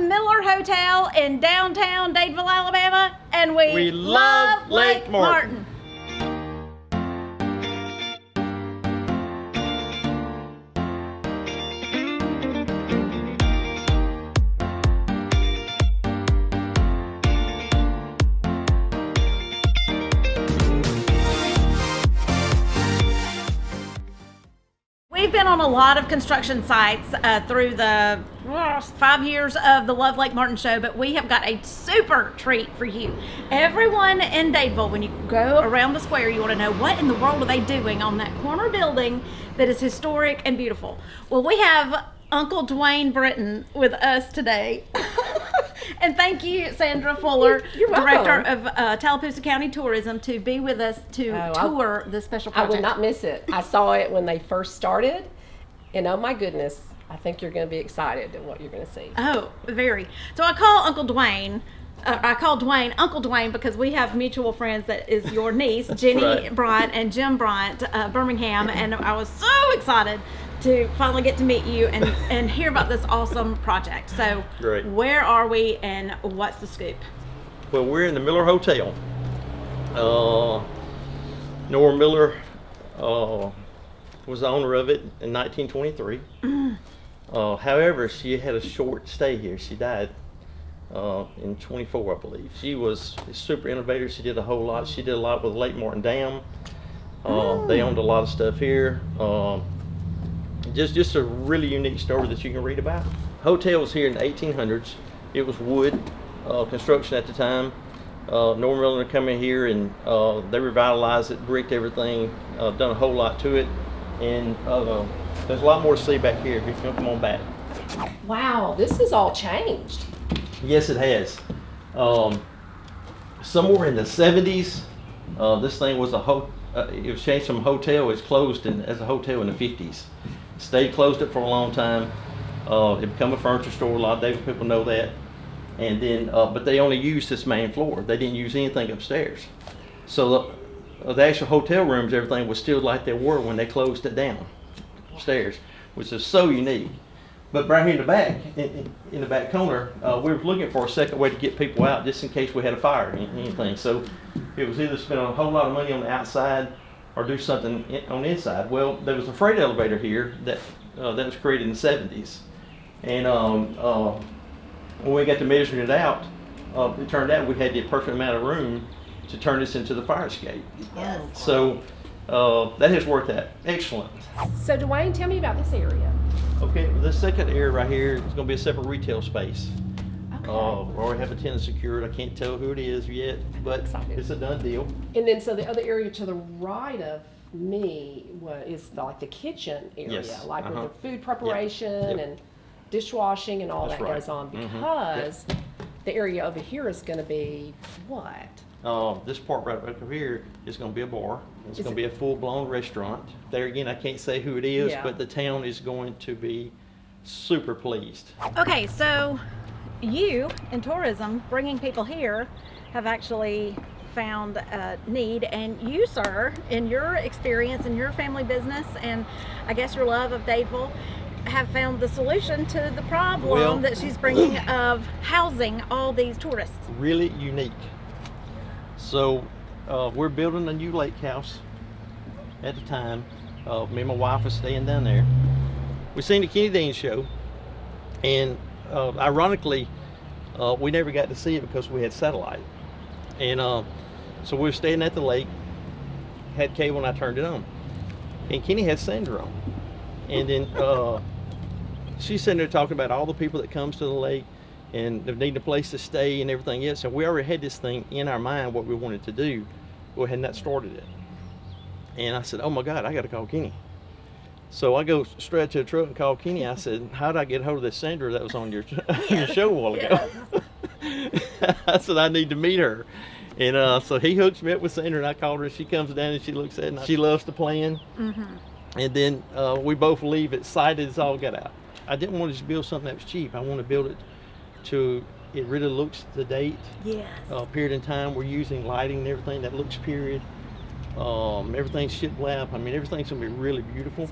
Miller Hotel in downtown Dadeville, Alabama, and we love Lake Martin. We've been on a lot of construction sites through the 5 years of the Love Lake Martin show, but we have got a super treat for you. Everyone in Dadeville, when you go around the square, you want to know what in the world are they doing on that corner building that is historic and beautiful. Well, we have Uncle Dwayne Britton with us today. And thank you, Sandra Fuller, Director of Tallapoosa County Tourism, to be with us to tour this special project. I would not miss it. I saw it when they first started, and oh my goodness, I think you're going to be excited at what you're going to see. Oh, very. So I call Uncle Dwayne. I call Dwayne Uncle Dwayne because we have mutual friends that is your niece, Jenny Bryant and Jim Bryant, Birmingham, and I was so excited to finally get to meet you and hear about this awesome project. So where are we and what's the scoop? Well, we're in the Miller Hotel. Nora Miller was the owner of it in 1923. However, she had a short stay here. She died in 24, I believe. She was a super innovator. She did a whole lot. She did a lot with Lake Martin Dam. They owned a lot of stuff here. Just a really unique story that you can read about. Hotel was here in the 1800s. It was wood construction at the time. Norman Miller come in here and they revitalized it, bricked everything, done a whole lot to it. And there's a lot more to see back here if you can come on back. Wow, this is all changed. Yes, it has. Somewhere in the 70s, this thing was it was changed from a hotel. It's closed as a hotel in the 50s. Stayed closed it for a long time. It became a furniture store. A lot of Dadeville people know that. And then, but they only used this main floor. They didn't use anything upstairs. So the actual hotel rooms, everything was still like they were when they closed it down upstairs, which is so unique. But right here in the back, in the back corner, we were looking for a second way to get people out just in case we had a fire or anything. So it was either spend a whole lot of money on the outside or do something on the inside. Well, there was a freight elevator here that was created in the 70s. And when we got to measuring it out, it turned out we had the perfect amount of room to turn this into the fire escape. Yes. So that has worked out excellent. So Dwayne, tell me about this area. Okay, this second area right here is going to be a separate retail space. Okay. We already have a tenant secured. I can't tell who it is yet, but it's a done deal. And then so the other area to the right of me is like the kitchen area, with the food preparation and dishwashing and all that goes on, because the area over here is going to be what? This part right over here is going to be a bar. It's going to be a full-blown restaurant. There again, I can't say who it is, but the town is going to be super pleased. Okay, so you in tourism, bringing people here, have actually found a need, and you, sir, in your experience in your family business and I guess your love of Dadeville, have found the solution to the problem that she's bringing of housing all these tourists. Really unique. So we're building a new lake house at the time. Me and my wife are staying down there. We seen the Kenny Dean show, and ironically, we never got to see it because we had satellite. And so we were staying at the lake, had cable, and I turned it on. And Kenny had Sandra on. And then she's sitting there talking about all the people that comes to the lake and they need a place to stay and everything else. And we already had this thing in our mind, what we wanted to do. We had not started it. And I said, oh my God, I got to call Kenny. So I go straight to the truck and call Kenny. I said, how did I get hold of this Sandra that was on your show a while ago? I said, I need to meet her. And so he hooks me up with Sandra, and I called her, and she comes down and she looks at it, and she loves the plan. And then we both leave excited as all get out. I didn't want to just build something that was cheap. I want to build it to, it really looks the date, period in time. We're using lighting and everything that looks period. Everything's shiplap. I mean, everything's gonna be really beautiful.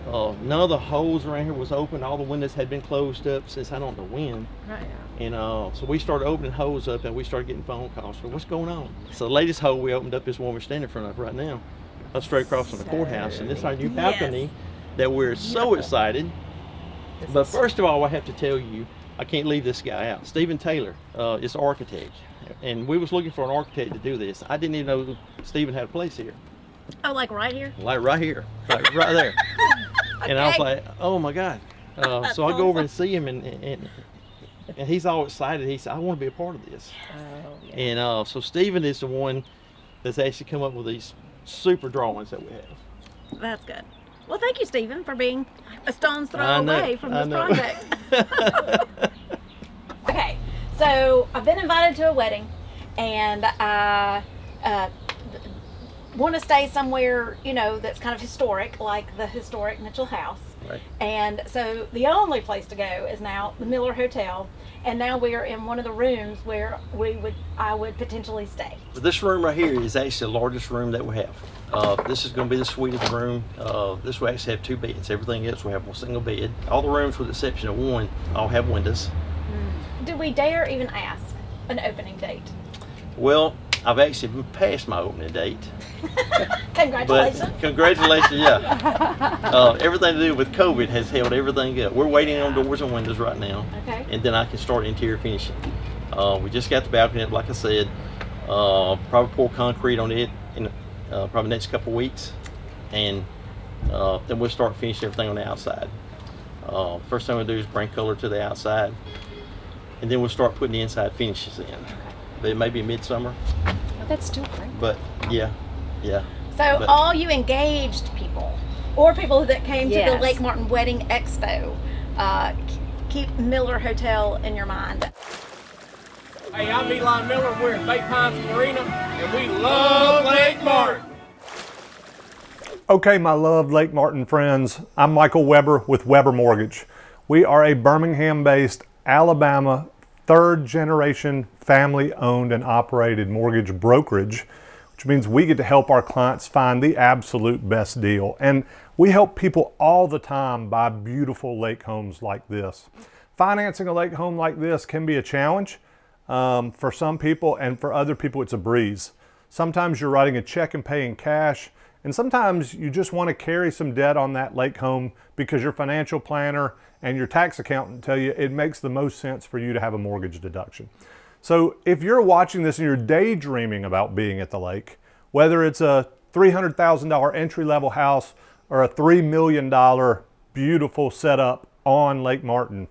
None of the holes around here was open. All the windows had been closed up since I don't know when. Right. And so we started opening holes up, and we started getting phone calls for what's going on. So the latest hole we opened up is one we're standing in front of right now, up straight across from the courthouse. And this is our new balcony that we're so excited. But first of all, I have to tell you, I can't leave this guy out. Stephen Taylor is an architect, and we was looking for an architect to do this. I didn't even know Stephen had a place here. Oh, like right here? Like right here, like right there. And I was like, oh my God. So I go over and see him, and he's all excited. He said, I want to be a part of this. Oh, yeah. And so Stephen is the one that's actually come up with these super drawings that we have. That's good. Well, thank you, Stephen, for being a stone's throw away from this project. Okay, so I've been invited to a wedding, and I want to stay somewhere, you know, that's kind of historic, like the historic Mitchell House. Right. And so the only place to go is now the Miller Hotel, and now we are in one of the rooms where I would potentially stay. This room right here is actually the largest room that we have. This is going to be the suite of the room. This will actually have 2 beds. Everything else will have one single bed. All the rooms, with the exception of one, all have windows. Do we dare even ask an opening date? Well, I've actually been past my opening date. Congratulations. But congratulations, yeah. Everything to do with COVID has held everything up. We're waiting on doors and windows right now. Okay. And then I can start interior finishing. We just got the balcony up, like I said. Probably pour concrete on it in probably next couple weeks. And then we'll start finishing everything on the outside. First thing we'll do is bring color to the outside. And then we'll start putting the inside finishes in. But it may be midsummer. Oh, that's still great. But yeah. So all you engaged people, or people that came to the Yes. Lake Martin Wedding Expo, keep Miller Hotel in your mind. Hey, I'm Eli Miller. We're at Bay Pines Marina, and we love Lake Martin. Okay, my loved Lake Martin friends, I'm Michael Weber with Weber Mortgage. We are a Birmingham-based, Alabama, third-generation, family-owned and operated mortgage brokerage, which means we get to help our clients find the absolute best deal. And we help people all the time buy beautiful lake homes like this. Financing a lake home like this can be a challenge for some people, and for other people it's a breeze. Sometimes you're writing a check and paying cash, and sometimes you just want to carry some debt on that lake home because your financial planner and your tax accountant tell you it makes the most sense for you to have a mortgage deduction. So if you're watching this and you're daydreaming about being at the lake, whether it's a $300,000 entry-level house or a $3 million beautiful setup on Lake Martin,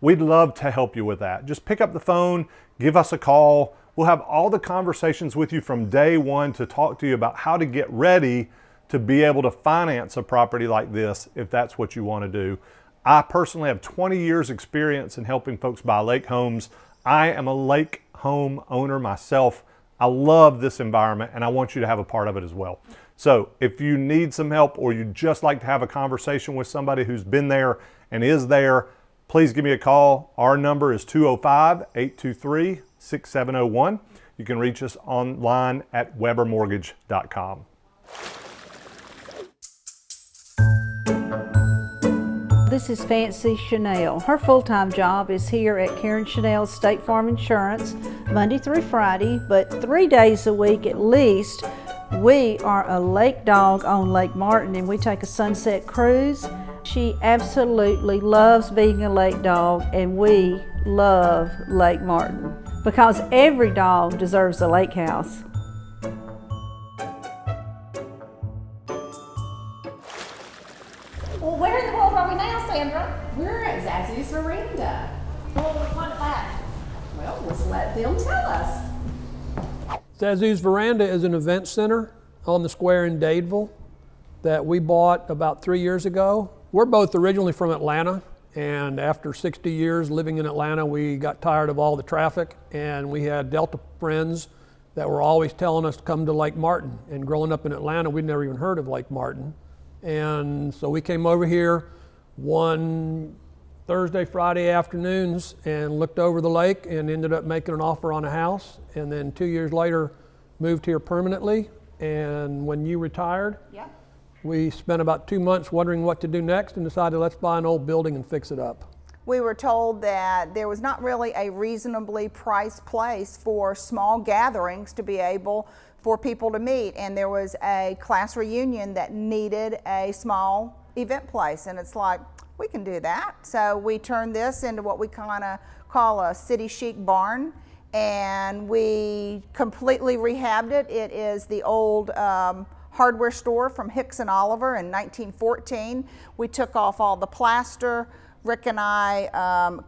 we'd love to help you with that. Just pick up the phone, give us a call. We'll have all the conversations with you from day one to talk to you about how to get ready to be able to finance a property like this if that's what you want to do. I personally have 20 years experience in helping folks buy lake homes. I am a lake home owner myself. I love this environment and I want you to have a part of it as well. So if you need some help or you'd just like to have a conversation with somebody who's been there and is there, please give me a call. Our number is 205-823-6701. You can reach us online at webermortgage.com. This is Fancy Chanel. Her full-time job is here at Karen Chanel's State Farm Insurance, Monday through Friday, but 3 days a week at least. We are a lake dog on Lake Martin and we take a sunset cruise. She absolutely loves being a lake dog and we love Lake Martin because every dog deserves a lake house. Well, where in the world are we now, Sandra? We're at Zazzy's Veranda. Well, what's that? Well, let's let them tell us. Zazzy's Veranda is an event center on the square in Dadeville that we bought about 3 years ago. We're both originally from Atlanta, and after 60 years living in Atlanta, we got tired of all the traffic, and we had Delta friends that were always telling us to come to Lake Martin. And growing up in Atlanta, we'd never even heard of Lake Martin. And so we came over here one Thursday, Friday afternoons and looked over the lake and ended up making an offer on a house. And then 2 years later, moved here permanently. And when you retired, Yeah. we spent about 2 months wondering what to do next and decided let's buy an old building and fix it up. We were told that there was not really a reasonably priced place for small gatherings to be able for people to meet, and there was a class reunion that needed a small event place, and it's like, we can do that. So we turned this into what we kind of call a city chic barn, and we completely rehabbed it. It is the old hardware store from Hicks and Oliver in 1914. We took off all the plaster. Rick and I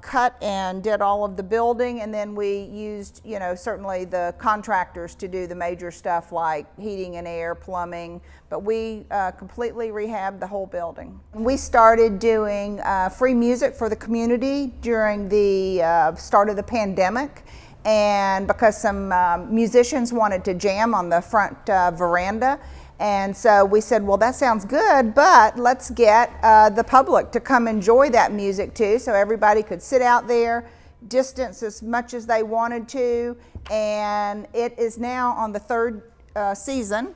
cut and did all of the building, and then we used, you know, certainly the contractors to do the major stuff like heating and air, plumbing, but we completely rehabbed the whole building. We started doing free music for the community during the start of the pandemic, and because some musicians wanted to jam on the front veranda. And so we said, well, that sounds good, but let's get the public to come enjoy that music too, so everybody could sit out there, distance as much as they wanted to, and it is now on the third season,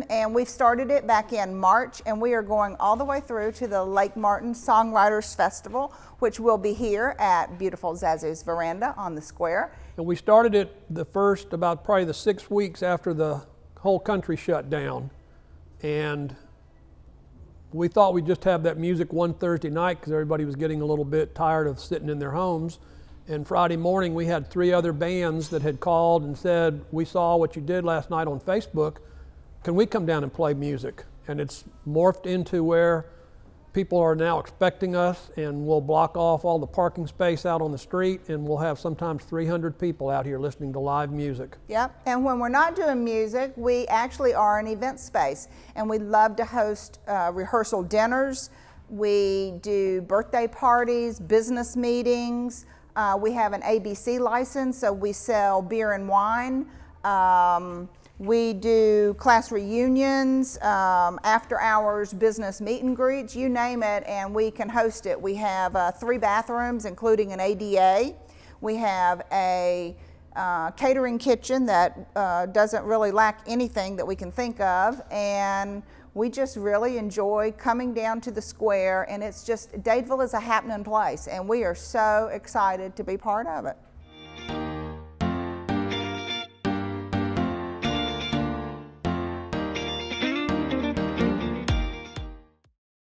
and we've started it back in March, and we are going all the way through to the Lake Martin Songwriters Festival, which will be here at beautiful Zazu's Veranda on the square. And we started it the first, about probably the 6 weeks after the whole country shut down, and we thought we'd just have that music one Thursday night because everybody was getting a little bit tired of sitting in their homes. And Friday morning we had 3 other bands that had called and said, we saw what you did last night on Facebook, can we come down and play music? And it's morphed into where people are now expecting us, and we'll block off all the parking space out on the street, and we'll have sometimes 300 people out here listening to live music. Yep, and when we're not doing music, we actually are an event space, and we love to host rehearsal dinners. We do birthday parties, business meetings. We have an ABC license, so we sell beer and wine. We do class reunions, after hours business meet and greets, you name it, and we can host it. We have 3 bathrooms, including an ADA. We have a catering kitchen that doesn't really lack anything that we can think of, and we just really enjoy coming down to the square, and it's just, Dadeville is a happening place, and we are so excited to be part of it.